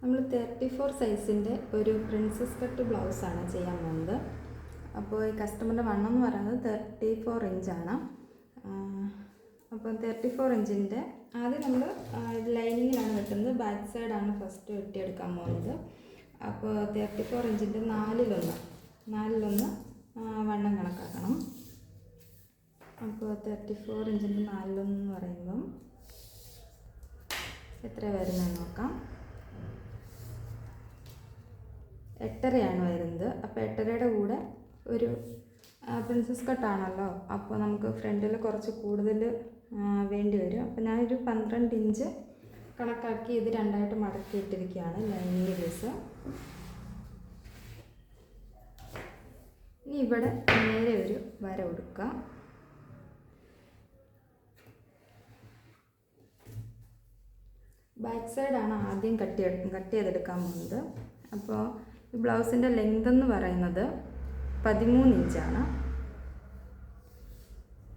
നമ്മൾ 34 സൈസിൻ്റെ ഒരു princess cut ബ്ലൗസാണ് ചെയ്യാൻ പോകുന്നത്. അപ്പോൾ ഈ കസ്റ്റമറിൻ്റെ വണ്ണം എന്ന് പറയുന്നത് 34 ഇഞ്ചാണ്. അപ്പോൾ 34 ഇഞ്ചിൻ്റെ ആദ്യം നമ്മൾ ലൈനിങ്ങിലാണ് വെട്ടുന്നത്. ബാക്ക് സൈഡാണ് ഫസ്റ്റ് വെട്ടിയെടുക്കാൻ പോകുന്നത്. അപ്പോൾ 34 ഇഞ്ചിൻ്റെ നാലിലൊന്ന് വണ്ണം കണക്കാക്കണം. അപ്പോൾ 34 ഇഞ്ചിൻ്റെ നാലിലൊന്ന് എന്ന് പറയുമ്പം എത്ര വരുന്നതെന്ന് നോക്കാം. 8.5 വരുന്നത്. അപ്പോൾ 8.5യുടെ കൂടെ ഒരു പ്രിൻസസ് കട്ടാണല്ലോ, അപ്പോൾ നമുക്ക് ഫ്രണ്ടിൽ കുറച്ച് കൂടുതൽ വേണ്ടി വരും. അപ്പോൾ ഞാനൊരു 12 ഇഞ്ച് കണക്കാക്കി ഇത് രണ്ടായിട്ട് മടക്കിയിട്ടിരിക്കുകയാണ് ലൈനിങ് പീസ്. ഇനി ഇവിടെ നേരെ ഒരു വര കൊടുക്കുക. ബാക്ക് സൈഡാണ് ആദ്യം കട്ട് ചെയ്തെടുക്കാൻ പോകുന്നത്. അപ്പോൾ ഈ ബ്ലൗസിൻ്റെ ലെങ്ത് എന്ന് പറയുന്നത് 13 ഇഞ്ചാണ്.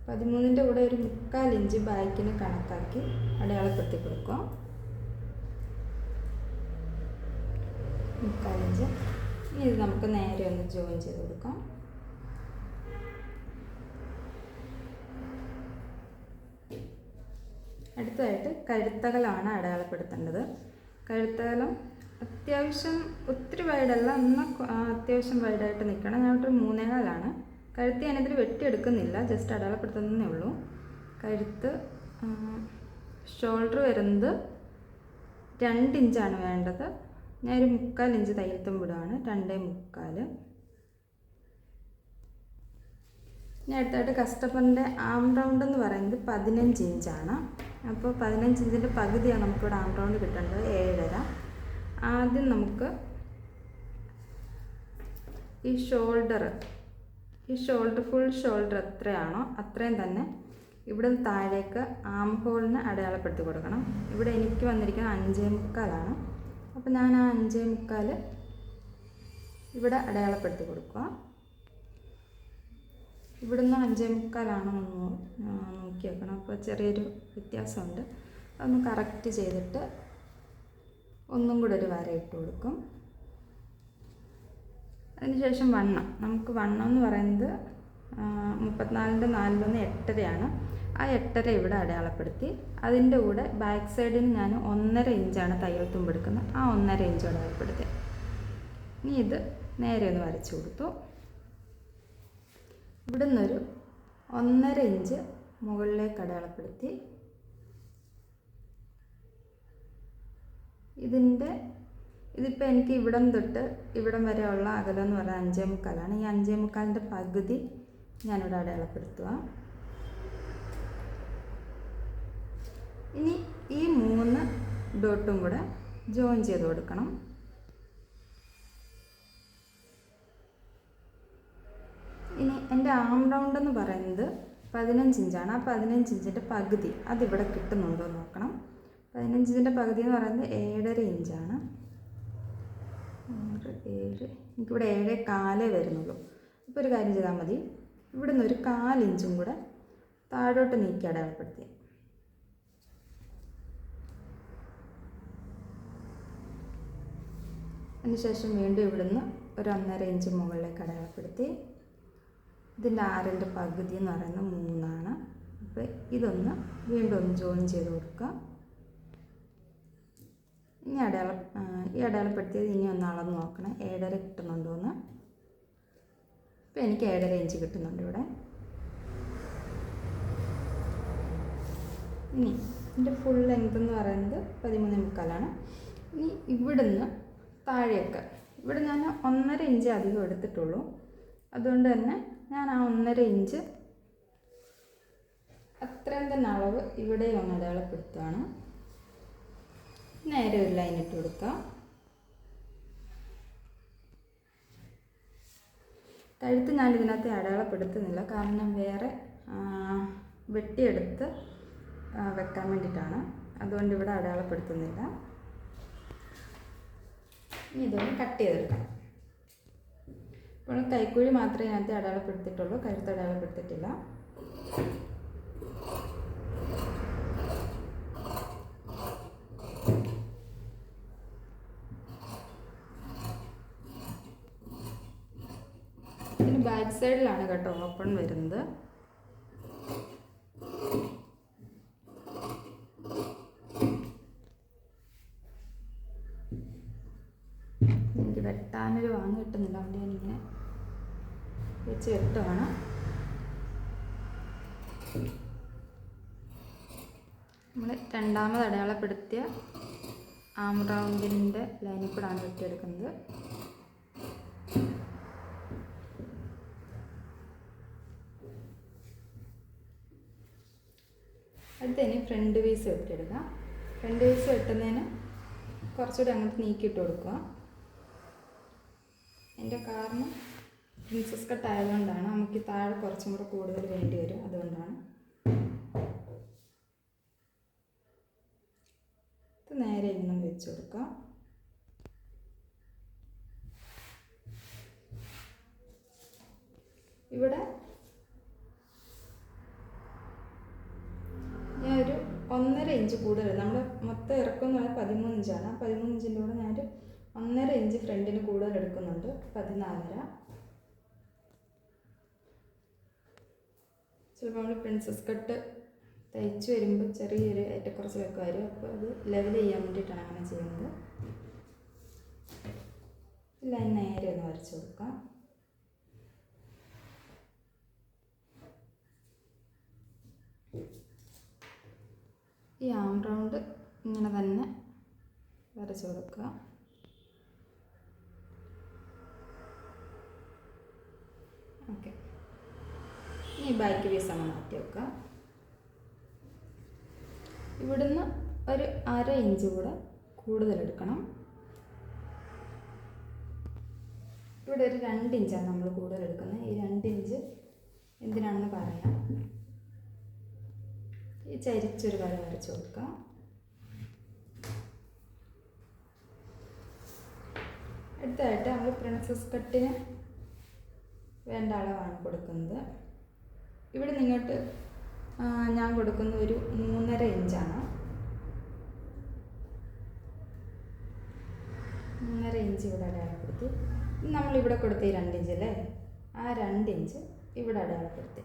13ൻ്റെ കൂടെ ഒരു 3/4 ഇഞ്ച് ബാക്കിന് കണക്കാക്കി അടയാളപ്പെടുത്തി കൊടുക്കുക. 3/4 ഇഞ്ച്. ഇനി ഇത് നമുക്ക് നേരെ ഒന്ന് ജോയിൻ ചെയ്ത് കൊടുക്കാം. അടുത്തതായിട്ട് കഴുത്തകലാണ് അടയാളപ്പെടുത്തേണ്ടത്. കഴുത്തകലം അത്യാവശ്യം ഒത്തിരി വൈഡല്ല, എന്നാൽ അത്യാവശ്യം വൈഡായിട്ട് നിൽക്കണം. ഞാനൊരു 3.25 കഴുത്ത് ഞാനിതിൽ വെട്ടിയെടുക്കുന്നില്ല, ജസ്റ്റ് അടയാളപ്പെടുത്തുന്നതേ ഉള്ളൂ. കഴുത്ത് ഷോൾഡർ വരുന്നത് 2 ഇഞ്ചാണ് വേണ്ടത്. ഞാനൊരു 3/4 ഇഞ്ച് തയ്യൽ തുമ്പിടുകയാണ്, 2.75. ഇനി അടുത്തായിട്ട് കസ്റ്റമറിൻ്റെ ആം റൗണ്ട് എന്ന് പറയുന്നത് 15 ഇഞ്ചാണ്. അപ്പോൾ 15 ഇഞ്ചിൻ്റെ പകുതിയാണ് നമുക്കിവിടെ ആം റൗണ്ട് കിട്ടേണ്ടത്, 7.5. ആദ്യം നമുക്ക് ഈ ഷോൾഡർ ഫുൾ ഷോൾഡർ എത്രയാണോ അത്രയും തന്നെ ഇവിടെ താഴേക്ക് ആം ഹോളിന് അടയാളപ്പെടുത്തി കൊടുക്കണം. ഇവിടെ എനിക്ക് വന്നിരിക്കുന്നത് 5.75. അപ്പോൾ ഞാൻ ആ 5.75 ഇവിടെ അടയാളപ്പെടുത്തി കൊടുക്കുക. ഇവിടുന്ന് 5.75 നോക്കി വെക്കണം. അപ്പോൾ ചെറിയൊരു വ്യത്യാസമുണ്ട്, അതൊന്ന് കറക്റ്റ് ചെയ്തിട്ട് ഒന്നും കൂടെ ഒരു വര ഇട്ട് കൊടുക്കും. അതിനുശേഷം നമുക്ക് വണ്ണം എന്ന് പറയുന്നത് 34ൻ്റെ 4.1 8.5. ആ 8.5 ഇവിടെ അടയാളപ്പെടുത്തി അതിൻ്റെ കൂടെ ബാക്ക് സൈഡിന് ഞാൻ 1.5 ഇഞ്ചാണ് തയ്യൽ തുമ്പെടുക്കുന്നത്. ആ 1.5 ഇഞ്ച് അടയാളപ്പെടുത്തി. ഇനി ഇത് നേരെ ഒന്ന് വരച്ചു കൊടുത്തു. ഇവിടെ നിന്നൊരു 1.5 ഇഞ്ച് മുകളിലേക്ക് അടയാളപ്പെടുത്തി. ഇതിപ്പോൾ എനിക്ക് ഇവിടം തൊട്ട് ഇവിടം വരെയുള്ള അകലം എന്ന് പറഞ്ഞാൽ 5.75. ഈ 5.75ൻ്റെ പകുതി ഞാനിവിടെ അടയാളപ്പെടുത്തുക. ഇനി ഈ 3 ഡോട്ടും കൂടെ ജോയിൻ ചെയ്ത് കൊടുക്കണം. ഇനി എൻ്റെ ആം റൗണ്ട് എന്ന് പറയുന്നത് 15 ഇഞ്ചാണ്. ആ 15 ഇഞ്ചിൻ്റെ പകുതി അതിവിടെ കിട്ടുന്നുണ്ടോ എന്ന് നോക്കണം. 15 ഇഞ്ചിൻ്റെ പകുതി എന്ന് പറയുന്നത് 7.5 ഇഞ്ചാണ്. 7 എനിക്കിവിടെ 7.25 വരുന്നുള്ളൂ. അപ്പോൾ ഒരു കാര്യം ചെയ്താൽ മതി, ഇവിടെ നിന്ന് ഒരു 1/4 ഇഞ്ചും കൂടെ താഴോട്ട് നീക്കി അടയാളപ്പെടുത്തി. അതിനുശേഷം വീണ്ടും ഇവിടുന്ന് ഒരു 1.5 ഇഞ്ച് മുകളിലേക്ക് അടയാളപ്പെടുത്തി. ഇതിൻ്റെ 6ൻ്റെ പകുതി എന്ന് പറയുന്നത് 3ആണ്. അപ്പോൾ ഇതൊന്ന് വീണ്ടും ഒന്ന് ജോയിൻ ചെയ്ത് കൊടുക്കുക. ഈ അടയാളപ്പെടുത്തിയത് ഇനി ഒന്ന് അളന്ന് നോക്കണം, 7.5 കിട്ടുന്നുണ്ടോയെന്ന്. ഇപ്പോൾ എനിക്ക് 7.5 ഇഞ്ച് കിട്ടുന്നുണ്ട് ഇവിടെ. ഇനി ഇതിൻ്റെ ഫുൾ ലെങ്ത് എന്ന് പറയുന്നത് 13.75. ഇനി ഇവിടുന്ന് താഴേക്ക് ഇവിടെ ഞാൻ 1.5 ഇഞ്ച് അധികം എടുത്തിട്ടുള്ളൂ. അതുകൊണ്ട് തന്നെ ഞാൻ ആ 1.5 ഇഞ്ച് അത്രയും തന്നെ അളവ് ഇവിടെ ഒന്ന് അടയാളപ്പെടുത്തുകയാണ്. നേരെ ഒരു ലൈൻ ഇട്ട് കൊടുക്കുക. കഴുത്ത് ഞാൻ ഇതിനകത്ത് അടയാളപ്പെടുത്തുന്നില്ല, കാരണം വേറെ വെട്ടിയെടുത്ത് വെക്കാൻ വേണ്ടിയിട്ടാണ്. അതുകൊണ്ട് ഇവിടെ അടയാളപ്പെടുത്തുന്നില്ല. ഇനി ഇതൊന്ന് കട്ട് ചെയ്തെടുക്കണം. ഇപ്പോൾ കൈക്കുഴി മാത്രമേ ഇതിനകത്ത് അടയാളപ്പെടുത്തിയിട്ടുള്ളൂ, കഴുത്ത് അടയാളപ്പെടുത്തിയിട്ടില്ല. ബാക്ക് സൈഡിലാണ് കേട്ടോ ഓപ്പൺ വരുന്നത്. എനിക്ക് വെട്ടാനൊരു വാങ്ങ കിട്ടുന്നില്ല, അതുകൊണ്ട് ഞാനിങ്ങനെ വെച്ച് വെട്ടുവാണ്. നമ്മൾ രണ്ടാമത് അടയാളപ്പെടുത്തിയ ആം റൗണ്ടിൻ്റെ ലൈനിൽ കൂടാണ് വെട്ടിയെടുക്കുന്നത്. അടുത്തതിന് ഫ്രണ്ട് പീസ് വെട്ടിയെടുക്കാം. ഫ്രണ്ട് പീസ് വെട്ടുന്നതിന് കുറച്ചുകൂടി അങ്ങോട്ട് നീക്കിയിട്ട് കൊടുക്കുക. എൻ്റെ കാരണം പ്രിൻസസ് കട്ട് ആയതുകൊണ്ടാണ്, നമുക്ക് താഴെ കുറച്ചും കൂടെ കൂടുതൽ വേണ്ടി വരും, അതുകൊണ്ടാണ്. ഇത് നേരെ ഇന്നും വെച്ച് കൊടുക്കാം. ഇവിടെ ഞാനൊരു 1.5 ഇഞ്ച് കൂടുതൽ, നമ്മൾ മൊത്തം ഇറക്കം എന്ന് പറഞ്ഞാൽ 13 ഇഞ്ചാണ്. 13 ഇഞ്ചിൻ്റെ കൂടെ ഞാനൊരു 1.5 ഇഞ്ച് ഫ്രണ്ടിന് കൂടുതൽ എടുക്കുന്നുണ്ട്, 14.5. ചിലപ്പോൾ നമ്മൾ പ്രിൻസസ് കട്ട് തയ്ച്ച് വരുമ്പോൾ ചെറിയൊരു ഏറ്റക്കുറച്ചിലൊക്കെ വരും, അപ്പോൾ അത് ലെവൽ ചെയ്യാൻ വേണ്ടിയിട്ടാണ് അങ്ങനെ ചെയ്യുന്നത്. ലൈൻ നേരെ ഒന്ന് വരച്ച് കൊടുക്കാം. ഈ ആം റൗണ്ട് ഇങ്ങനെ തന്നെ വരച്ച് കൊടുക്കുക. ഓക്കെ, ഈ ബാക്ക് പീസ് അങ്ങ് മാറ്റി വെക്കുക. ഇവിടുന്ന് ഒരു 1/2 ഇഞ്ച് കൂടെ കൂടുതൽ എടുക്കണം. ഇവിടെ ഒരു 2 ഇഞ്ചാണ് നമ്മൾ കൂടുതൽ എടുക്കുന്നത്. ഈ 2 ഇഞ്ച് എന്തിനാണെന്ന് പറയാം. ഈ ചരിച്ചൊരു വര വരച്ച് കൊടുക്കാം. അടുത്തതായിട്ട് നമ്മൾ പ്രിൻസസ് കട്ടിന് വേണ്ട അളവാണ് കൊടുക്കുന്നത്. ഇവിടെ നിങ്ങോട്ട് ഞാൻ കൊടുക്കുന്ന ഒരു 3.5 ഇഞ്ചാണ്. 3.5 ഇഞ്ച് ഇവിടെ അടയാളപ്പെടുത്തി. നമ്മളിവിടെ കൊടുത്ത ഈ 2 ഇഞ്ച് അല്ലേ, ആ 2 ഇഞ്ച് ഇവിടെ അടയാളപ്പെടുത്തി.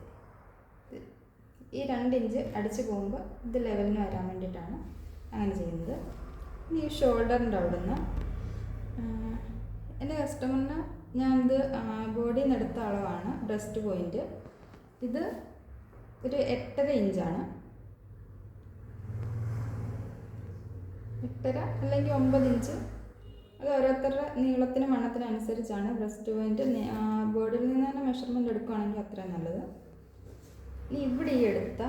ഈ 2 ഇഞ്ച് അടിച്ച് പോകുമ്പോൾ ഇത് ലെവലിന് വരാൻ വേണ്ടിയിട്ടാണ് അങ്ങനെ ചെയ്യുന്നത്. ഇനി ഈ ഷോൾഡറിൻ്റെ അവിടെ നിന്ന് എൻ്റെ കസ്റ്റമറിന് ഞാനിത് ബോഡിയിൽ നിന്ന് എടുത്ത അളവാണ് ബ്രസ്റ്റ് പോയിൻറ്റ്. ഇത് ഒരു 8.5 ഇഞ്ചാണ്. 8.5 അല്ലെങ്കിൽ 9 ഇഞ്ച്, അത് ഓരോരുത്തരുടെ നീളത്തിനും വണ്ണത്തിനും അനുസരിച്ചാണ് ബ്രസ്റ്റ് പോയിൻറ്റ്. ബോഡിയിൽ നിന്ന് തന്നെ മെഷർമെൻറ്റ് എടുക്കുകയാണെങ്കിൽ അത്രയും നല്ലത്. ഇനി ഇവിടെ ഈ എടുത്ത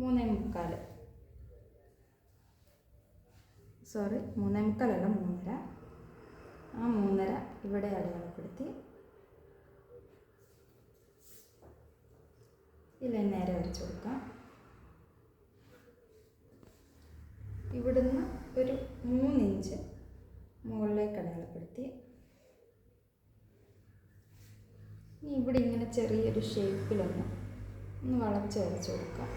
3.25, സോറി 3.25 അല്ല 3.5, ആ 3.5 ഇവിടെ അടയാളപ്പെടുത്തി ഈ ലൈൻ നേരെ വരച്ച് കൊടുക്കാം. ഇവിടുന്ന് ഒരു 3 ഇഞ്ച് മുകളിലേക്ക് അടയാളപ്പെടുത്തി. ഇനി ഇവിടെ ഇങ്ങനെ ചെറിയൊരു ഷേപ്പിലൊന്ന് വളച്ച് വരച്ച് കൊടുക്കാം.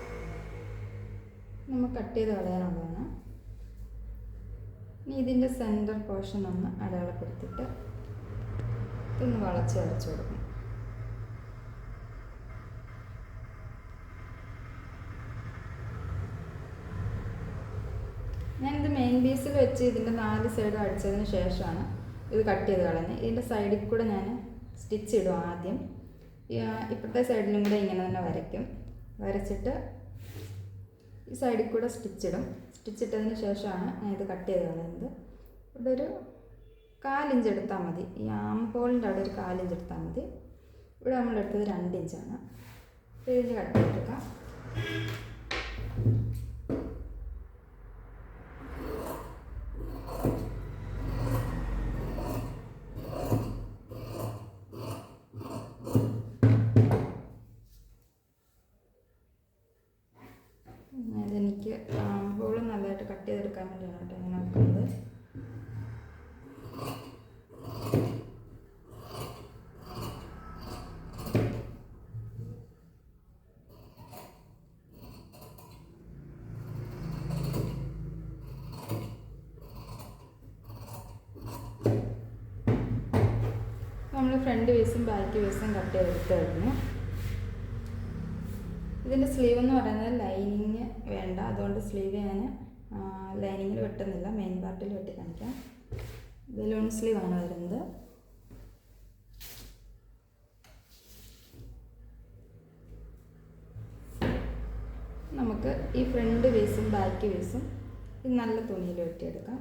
നമ്മൾ കട്ട് ചെയ്ത് കളയാനുള്ളതാണ്. ഇനി ഇതിൻ്റെ സെൻറ്റർ പോർഷൻ ഒന്ന് അടയാളപ്പെടുത്തിയിട്ട് ഇതൊന്ന് വളച്ച് വരച്ച് കൊടുക്കണം. ഞാനിത് മെയിൻ പീസിൽ വെച്ച് ഇതിൻ്റെ 4 സൈഡും അടിച്ചതിന് ശേഷമാണ് ഇത് കട്ട് ചെയ്ത് കളഞ്ഞത്. ഇതിൻ്റെ സൈഡിൽ കൂടെ ഞാൻ സ്റ്റിച്ച് ഇടും ആദ്യം. ഇപ്പോഴത്തെ സൈഡിലും കൂടെ ഇങ്ങനെ തന്നെ വരയ്ക്കും. വരച്ചിട്ട് ഈ സൈഡിൽ കൂടെ സ്റ്റിച്ചിടും. സ്റ്റിച്ചിട്ടതിന് ശേഷമാണ് ഞാൻ ഇത് കട്ട് ചെയ്ത് കളയുന്നത്. ഇവിടെ ഒരു 1/4 ഇഞ്ച് എടുത്താൽ മതി. ഈ ആം ഹോളിൻ്റെ അവിടെ ഒരു 1/4 ഇഞ്ച് എടുത്താൽ മതി. ഇവിടെ നമ്മളെടുത്തത് 2 ഇഞ്ചാണ്. അപ്പോൾ ഇതിന് കട്ട് ചെയ്തെടുക്കാം. ഇതെനിക്ക് ഹോൾ നല്ലതായിട്ട് കട്ട് ചെയ്തെടുക്കാൻ വേണ്ടിയാണ് കേട്ടോ ഇങ്ങനെ വെക്കുന്നത്. നമ്മൾ ഫ്രണ്ട് പീസും ബാക്ക് പീസും കട്ട് ചെയ്തെടുത്ത് കഴിഞ്ഞു. ഇതിൻ്റെ സ്ലീവ് എന്ന് പറയുന്നത് ലൈനിങ് വേണ്ട, അതുകൊണ്ട് സ്ലീവ് ഞാൻ ലൈനിങ്ങിൽ വെട്ടുന്നില്ല, മെയിൻ പാർട്ടിൽ വെട്ടി കാണിക്കാം. ബലൂൺ സ്ലീവാണ് വരുന്നത്. നമുക്ക് ഈ ഫ്രണ്ട് പീസും ബാക്ക് പീസും ഇത് നല്ല തുണിയിൽ വെട്ടിയെടുക്കാം.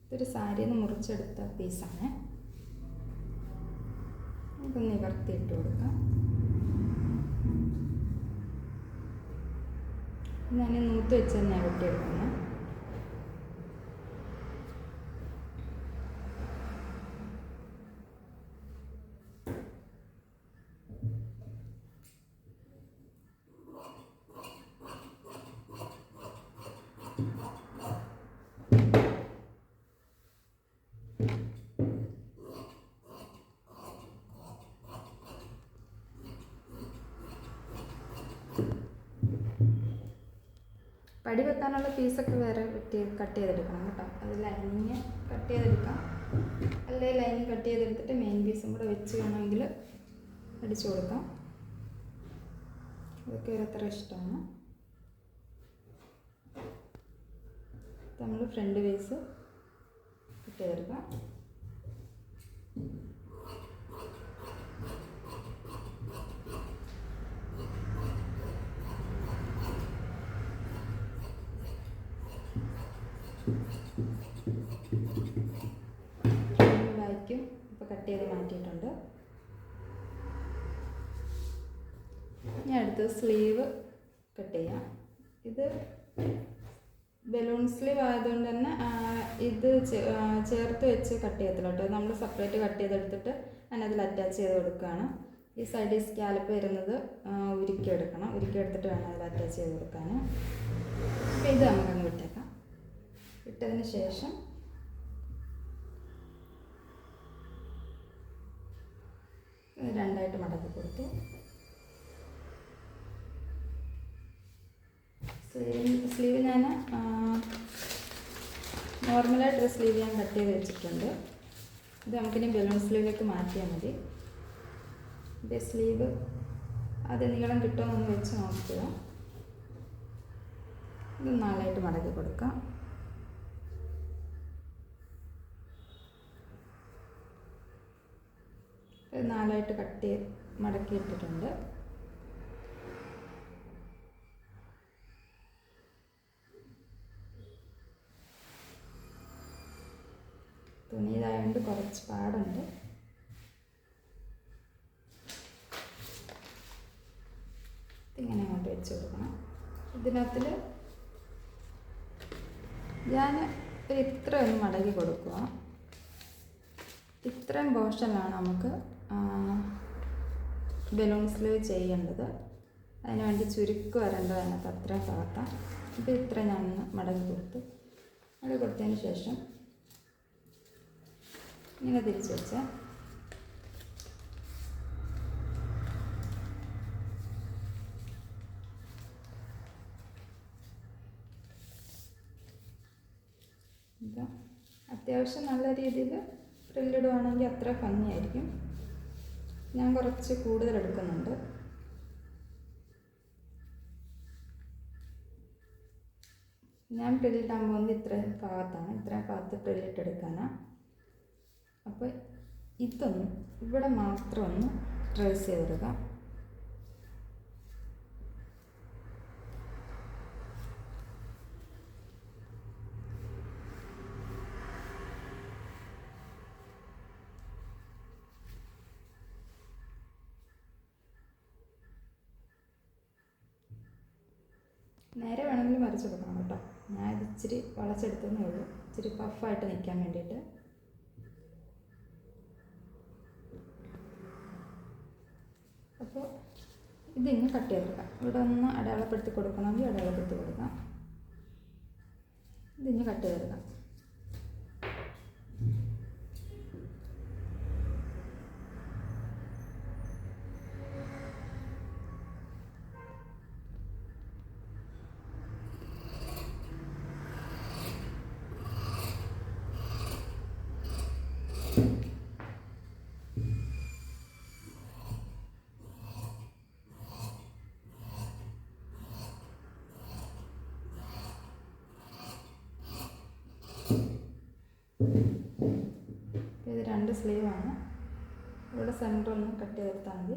ഇതൊരു സാരിയിൽ നിന്ന് മുറിച്ചെടുത്ത പീസാണ്. നമുക്കൊന്ന് നിവർത്തിയിട്ട് കൊടുക്കാം. ഞാൻ നൂത്ത് വെച്ച് തന്നെയാണ് വെട്ടിയെടുക്കുന്നത്. പടി വെക്കാനുള്ള പീസൊക്കെ വേറെ കട്ട് ചെയ്തെടുക്കണം കേട്ടോ. അത് ലൈനിങ് കട്ട് ചെയ്തെടുക്കാം, അല്ലെങ്കിൽ ലൈനിങ് കട്ട് ചെയ്തെടുത്തിട്ട് മെയിൻ പീസും കൂടെ വെച്ച് വേണമെങ്കിൽ അടിച്ചു കൊടുക്കാം. അതൊക്കെ ഓരോരുത്തരുടെ ഇഷ്ടമാണ്. നമ്മൾ ഫ്രണ്ട് പീസ് കട്ട് ചെയ്തെടുക്കാം. ബാക്കും ഇപ്പോൾ കട്ട് ചെയ്ത് മാറ്റിയിട്ടുണ്ട്. ഞാൻ അടുത്ത് സ്ലീവ് കട്ട് ചെയ്യാം. ഇത് ബലൂൺ സ്ലീവ് ആയതുകൊണ്ട് തന്നെ ഇത് ചേർത്ത് വെച്ച് കട്ട് ചെയ്യത്തില്ല കേട്ടോ. നമ്മൾ സെപ്പറേറ്റ് കട്ട് ചെയ്തെടുത്തിട്ട് അതിനതിൽ അറ്റാച്ച് ചെയ്ത് കൊടുക്കുകയാണ്. ഈ സൈഡിൽ സ്കാലപ്പ് വരുന്നത് ഉരുക്കിയെടുക്കണം. ഉരുക്കിയെടുത്തിട്ട് വേണം അതിൽ അറ്റാച്ച് ചെയ്ത് കൊടുക്കാൻ. അപ്പോൾ ഇത് നമുക്കങ്ങ് വിട്ടേക്കാം. ഇട്ടതിന് ശേഷം രണ്ടായിട്ട് മടക്കി കൊടുത്തു. സ്ലീവ് ഞാൻ നോർമലായിട്ടൊരു സ്ലീവ് ഞാൻ കട്ട് ചെയ്ത് വെച്ചിട്ടുണ്ട്. ഇത് നമുക്കിനി ബലൂൺ സ്ലീവിലേക്ക് മാറ്റിയാൽ മതി. ഇത് സ്ലീവ് അത് നീളം കിട്ടുമെന്നൊന്ന് വെച്ച് നോക്കുക. ഇത് നാലായിട്ട് മടക്കി കൊടുക്കാം. നാലായിട്ട് മടക്കി ഇട്ടിട്ടുണ്ട്. തുണിയിലായതുകൊണ്ട് കുറച്ച് പാടുണ്ട്. ഇങ്ങനെ അങ്ങോട്ട് വെച്ച് കൊടുക്കണം. ഇതിനകത്തിൽ ഞാൻ ഇത്രയൊന്ന് മടക്കി കൊടുക്കുക. ഇത്രയും പോർഷനിലാണ് നമുക്ക് ബലൂൺ സ്ലീവ് ചെയ്യേണ്ടത്. അതിനുവേണ്ടി ചുരുക്ക് വരേണ്ടത് അതിനകത്ത് അത്രയും ഭാഗത്താണ്. ഇത് ഇത്ര ഞാൻ മടക്കി കൊടുത്തതിന് ശേഷം ഇങ്ങനെ തിരിച്ച് വെച്ച് ഇത് അത്യാവശ്യം നല്ല രീതിയിൽ ഫ്രില്ലിടുവാണെങ്കിൽ അത്ര ഭംഗിയായിരിക്കും. ഞാൻ കുറച്ച് കൂടുതൽ എടുക്കുന്നുണ്ട്. ഞാൻ പ്രില്ലിട്ടാൻ പോകുന്നത് ഇത്രയും ഭാഗത്ത് പ്രില്ലിട്ടെടുക്കാനാണ്. അപ്പോൾ ഇതൊന്ന് ഇവിടെ മാത്രം ഒന്ന് ട്രേസ് ചെയ്തെടുക്കാം. നേരെ വേണമെങ്കിൽ മറിച്ച് കൊടുക്കണം കേട്ടോ. ഞാൻ ഇത് ഇച്ചിരി വളച്ചെടുത്തതേ ഉള്ളൂ, ഇച്ചിരി പഫായിട്ട് നിൽക്കാൻ വേണ്ടിയിട്ട്. അപ്പോൾ ഇതിങ്ങ് കട്ട് ചെയ്തെടുക്കാം. ഇവിടെ ഒന്ന് അടയാളപ്പെടുത്തി കൊടുക്കണമെങ്കിൽ അടയാളപ്പെടുത്തി കൊടുക്കാം. ഇതിങ്ങ് കട്ട് ചെയ്തെടുക്കാം. സ്ലീവാണ്. ഇവിടെ സെൻറ്റർ ഒന്ന് കട്ട് ചെയ്തെടുത്താൽ മതി.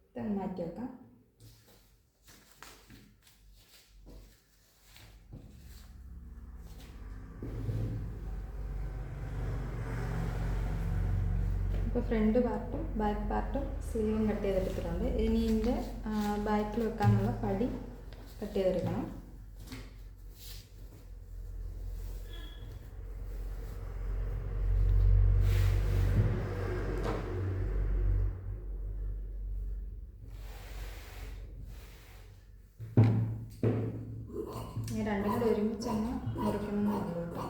ഇതൊന്ന് മാറ്റി വെക്കാം. ഇപ്പോൾ ഫ്രണ്ട് പാർട്ടും ബാക്ക് പാർട്ടും സ്ലീവും കട്ട് ചെയ്തെടുത്തിട്ടുണ്ട്. ഇനി ഇതിൻ്റെ ബാക്കിൽ വെക്കാനുള്ള പടി കട്ട് ചെയ്തെടുക്കണം. രണ്ടും കൂടെ ഒരുമിച്ചങ്ങ് മുറിക്കണമെന്നുള്ളൂ കേട്ടോ.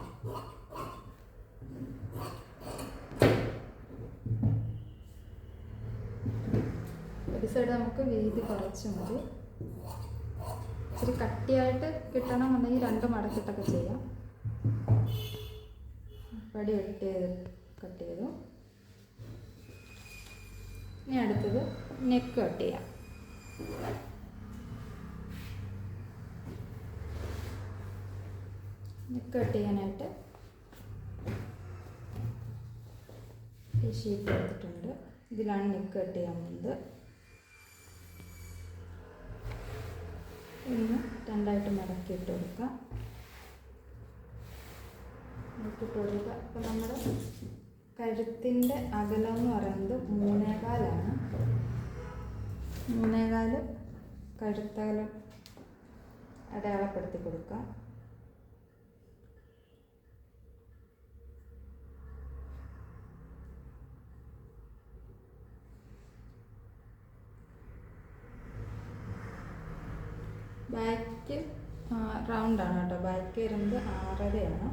ഒരു സൈഡ് നമുക്ക് വീതി കുറച്ച് മതി. ഇച്ചിരി കട്ടിയായിട്ട് കിട്ടണമെന്നുണ്ടെങ്കിൽ 2 മടക്കിട്ടൊക്കെ ചെയ്യാം. പടി കട്ട് ചെയ്തു. ഇനി അടുത്തത് നെക്ക് കട്ട് ചെയ്യാം. നെക്ക് കട്ട് ചെയ്യാനായിട്ട് ഈ ഷീറ്റ് എടുത്തിട്ടുണ്ട്. ഇതിലാണ് നെക്ക് കട്ട് ചെയ്യാൻ പോകുന്നത്. ഇന്ന് 2ആയിട്ട് മടക്കിയിട്ട് കൊടുക്കുക. അപ്പോൾ നമ്മുടെ കഴുത്തിൻ്റെ അകലം എന്ന് പറയുന്നത് 3.25 3.25 കഴുത്തകലം അടയാളപ്പെടുത്തി കൊടുക്കുക. ബാക്ക് റൗണ്ടാണ് കേട്ടോ. ബാക്ക് വരുന്നത് 6.5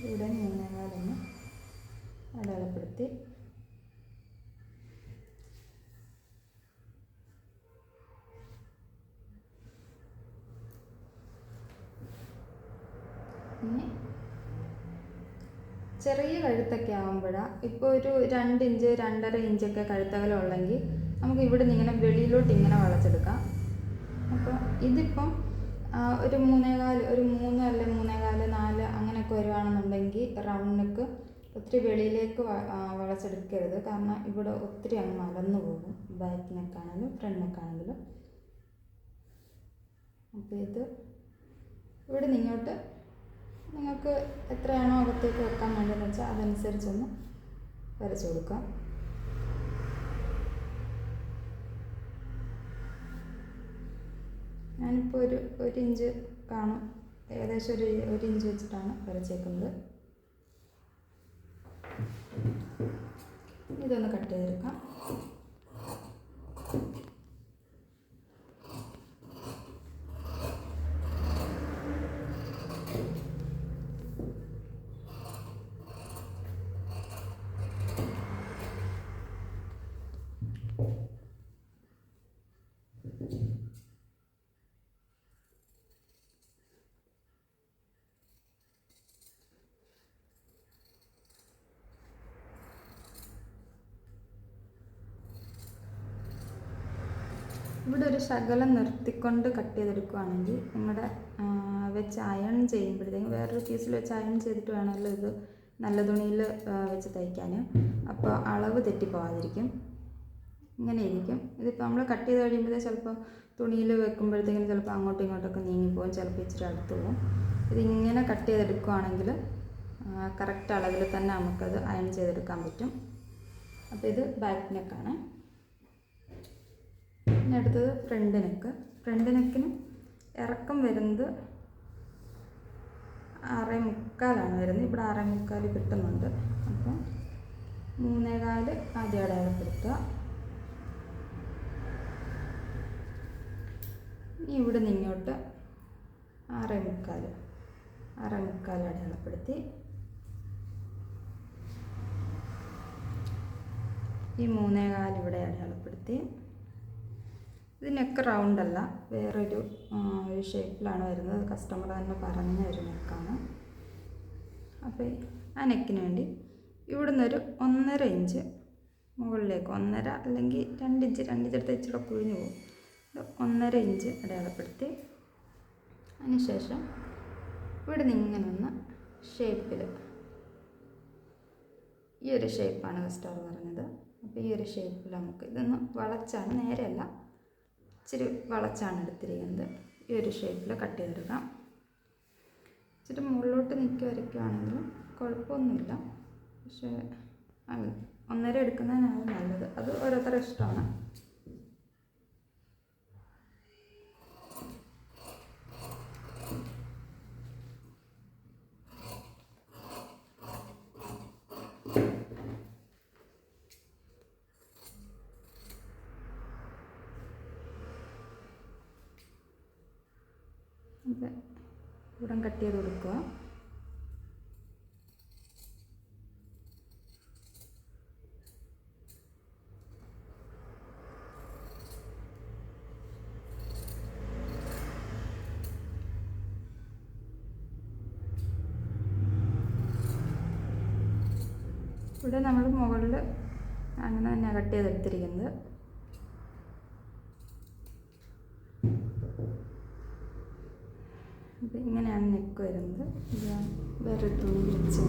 ഇവിടെ 3.25 അടയാളപ്പെടുത്തി. ഇനി ചെറിയ കഴുത്തൊക്കെ ആകുമ്പോഴാണ്, ഇപ്പോൾ ഒരു 2 ഇഞ്ച് 2.5 ഇഞ്ചൊക്കെ കഴുത്തകലം ഉള്ളെങ്കിൽ നമുക്ക് ഇവിടെ നിന്ന് ഇങ്ങനെ വെളിയിലോട്ട് ഇങ്ങനെ വളച്ചെടുക്കാം. അപ്പോൾ ഇതിപ്പം ഒരു 3.25 ഒരു 3 അല്ലെ 3.25 4 അങ്ങനെയൊക്കെ വരുവാണെന്നുണ്ടെങ്കിൽ റൗണ്ട് നെക്ക് ഒത്തിരി വെളിയിലേക്ക് വളച്ചെടുക്കരുത്. കാരണം ഇവിടെ ഒത്തിരി അങ്ങ് മലന്നു പോകും, ബാക്ക് നെക്കാണെങ്കിലും ഫ്രണ്ട് നെക്കാണെങ്കിലും. അപ്പോൾ ഇത് ഇവിടെ നിങ്ങോട്ട് നിങ്ങൾക്ക് എത്രയാണോ അകത്തേക്ക് വെക്കാൻ വേണ്ടതെന്ന് വെച്ചാൽ അതനുസരിച്ചൊന്ന് വരച്ചു കൊടുക്കാം. ഞാനിപ്പോൾ ഒരു ഇഞ്ച് കാണും, ഏകദേശം ഒരു ഇഞ്ച് വെച്ചിട്ടാണ് വരച്ചേക്കുന്നത്. ഇതൊന്ന് കട്ട് ചെയ്തെടുക്കാം. ഇവിടെ ഒരു ശകലം നിർത്തിക്കൊണ്ട് കട്ട് ചെയ്തെടുക്കുകയാണെങ്കിൽ നിങ്ങളുടെ വെച്ച് അയൺ ചെയ്യുമ്പോഴത്തേക്കും വേറൊരു പീസിൽ വെച്ച് അയൺ ചെയ്തിട്ട് വേണമല്ലോ ഇത് നല്ല തുണിയിൽ വെച്ച് തയ്ക്കാൻ. അപ്പോൾ അളവ് തെറ്റിപ്പോവാതിരിക്കും. ഇങ്ങനെ ഇരിക്കും. ഇതിപ്പോൾ നമ്മൾ കട്ട് ചെയ്ത് കഴിയുമ്പോഴത്തേക്ക് ചിലപ്പോൾ തുണിയിൽ വെക്കുമ്പോഴത്തേക്കും ചിലപ്പോൾ അങ്ങോട്ടും ഇങ്ങോട്ടൊക്കെ നീങ്ങിപ്പോകും, ചിലപ്പോൾ ഇച്ചിരി അടുത്ത് പോകും. ഇതിങ്ങനെ കട്ട് ചെയ്തെടുക്കുകയാണെങ്കിൽ കറക്റ്റ് അളവിൽ തന്നെ നമുക്കത് അയൺ ചെയ്തെടുക്കാൻ പറ്റും. അപ്പോൾ ഇത് ബാക്ക് നെക്കാണ്. പിന്നെ അടുത്തത് ഫ്രണ്ട് നെക്ക്. ഫ്രണ്ട് നെക്കിന് ഇറക്കം വരുന്നത് 6.25 വരുന്നത്. ഇവിടെ 6.25 കിട്ടുന്നുണ്ട്. അപ്പം 3.25 ആദ്യം അടയാളപ്പെടുത്തുക. ഇനി ഇവിടെ നിങ്ങോട്ട് 6.25 അടയാളപ്പെടുത്തി ഈ 3.25 ഇവിടെ അടയാളപ്പെടുത്തി. ഇത് നെക്ക് റൗണ്ടല്ല, വേറൊരു ഷേപ്പിലാണ് വരുന്നത്. കസ്റ്റമർ തന്നെ പറഞ്ഞ ഒരു നെക്കാണ്. അപ്പോൾ ആ നെക്കിന് വേണ്ടി ഇവിടുന്ന് ഒരു 1.5 ഇഞ്ച് മുകളിലേക്ക്, 1.5 അല്ലെങ്കിൽ 2 ഇഞ്ച്, 2 ഇഞ്ച് എടുത്ത് ഇച്ചിരി കുഴിഞ്ഞു പോകും. 1.5 ഇഞ്ച് അടയാളപ്പെടുത്തി. അതിനുശേഷം ഇവിടെ നിന്ന് ഇങ്ങനെ ഒന്ന് ഷേപ്പിൽ, ഈ ഒരു ഷേപ്പാണ് കസ്റ്റമർ പറഞ്ഞത്. അപ്പോൾ ഈ ഒരു ഷേപ്പിൽ നമുക്ക് ഇതൊന്ന് വളച്ചാണ്, നേരെയല്ല, ഇച്ചിരി വളച്ചാണ് എടുത്തിരിക്കുന്നത്. ഈ ഒരു ഷേപ്പിൽ കട്ട് ചെയ്തെടുക്കാം. ഇച്ചിരി മുകളിലോട്ട് നീക്കി വരയ്ക്കുകയാണെങ്കിലും കുഴപ്പമൊന്നുമില്ല. പക്ഷേ 1.5 എടുക്കുന്നതിനാണ് നല്ലത്. അത് ഓരോരുത്തരുടെ ഇഷ്ടമാണ്. ഇവിടെ കട്ട് ചെയ്ത് കൊടുക്കുക. ഇവിടെ നമ്മൾ മുകളിൽ അങ്ങനെ തന്നെ കട്ട് ചെയ്തെടുത്തിരിക്കുന്നത്. അപ്പോൾ ഇങ്ങനെയാണ് നെക്ക് വരുന്നത്. ഇത് വേറൊരു തുണി വെച്ച്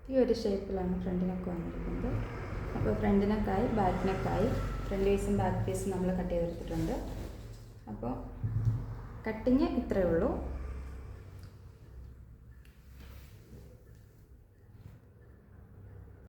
ഈ ഒരു ഷേപ്പിലാണ് ഫ്രണ്ട് നെക്ക് വന്നിരിക്കുന്നത്. അപ്പോൾ ഫ്രണ്ട് നെക്കായി, ബാക്ക് നെക്കായി. ഫ്രണ്ട് പീസും ബാക്ക് പീസും നമ്മൾ കട്ട് ചെയ്തെടുത്തിട്ടുണ്ട്. അപ്പോൾ കട്ടിങ് ഇത്രയേ ഉള്ളൂ.